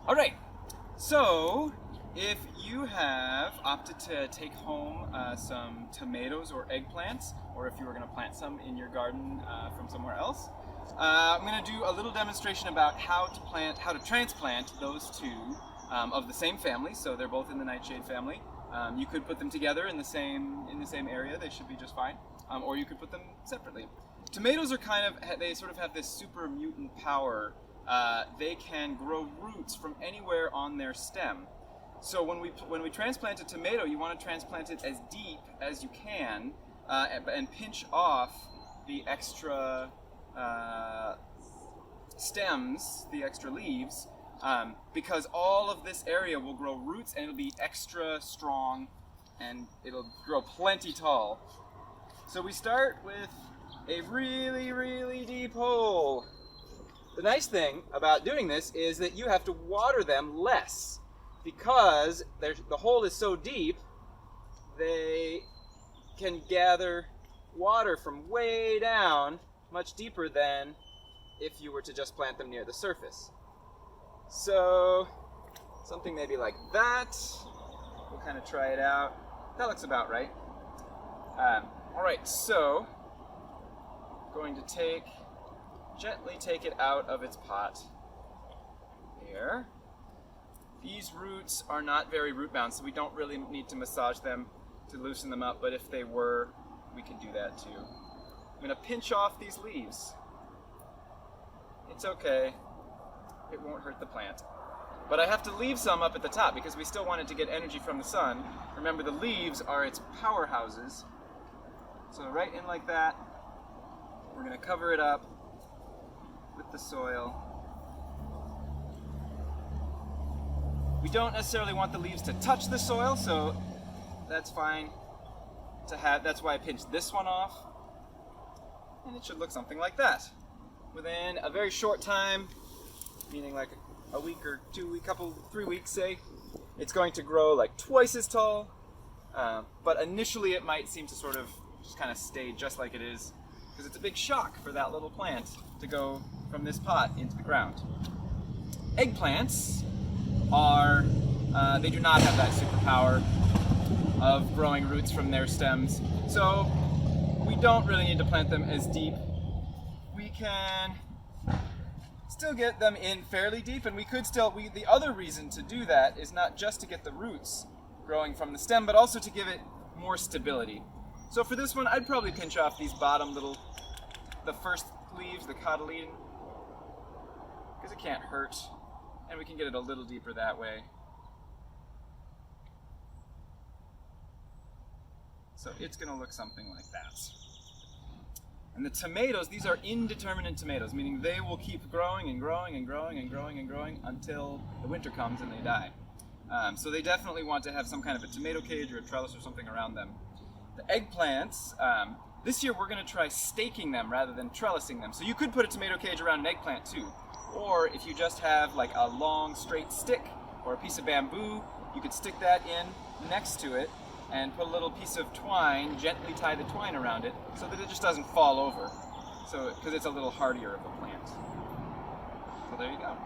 All right, so if you have opted to take home some tomatoes or eggplants, or if you were going to plant some in your garden from somewhere else, I'm going to do a little demonstration about how to transplant those two of the same family. So they're both in the nightshade family. You could put them together in the same area; they should be just fine. Or you could put them separately. Tomatoes are they sort of have this super mutant power. They can grow roots from anywhere on their stem. So when we transplant a tomato, you want to transplant it as deep as you can and pinch off the extra stems, the extra leaves, because all of this area will grow roots and it'll be extra strong and it'll grow plenty tall. So we start with a really, really deep hole. The nice thing about doing this is that you have to water them less because the hole is so deep, they can gather water from way down, much deeper than if you were to just plant them near the surface. So something maybe like that. We'll kind of try it out. That looks about right. All right, so going to gently take it out of its pot here. These roots are not very root bound, so we don't really need to massage them to loosen them up, but if they were, we could do that too. I'm going to pinch off these leaves. It's okay, it won't hurt the plant. But I have to leave some up at the top because we still want it to get energy from the sun. Remember, the leaves are its powerhouses. So right in like that, we're going to cover it up with the soil. We don't necessarily want the leaves to touch the soil, so that's fine to have. That's why I pinched this one off. And it should look something like that. Within a very short time, meaning like a week or 3 weeks, say, it's going to grow like twice as tall. But initially it might seem to sort of just kind of stay just like it is, because it's a big shock for that little plant to go from this pot into the ground. Eggplants they do not have that superpower of growing roots from their stems, so we don't really need to plant them as deep. We can still get them in fairly deep, and the other reason to do that is not just to get the roots growing from the stem, but also to give it more stability. So for this one, I'd probably pinch off these bottom the first leaves, the cotyledon, because it can't hurt, and we can get it a little deeper that way. So it's going to look something like that. And the tomatoes, these are indeterminate tomatoes, meaning they will keep growing and growing and growing and growing and growing until the winter comes and they die. So they definitely want to have some kind of a tomato cage or a trellis or something around them. The eggplants, this year we're going to try staking them rather than trellising them. So you could put a tomato cage around an eggplant too. Or if you just have like a long straight stick or a piece of bamboo, you could stick that in next to it and put a little piece of twine, gently tie the twine around it so that it just doesn't fall over. So, because it's a little hardier of a plant. So there you go.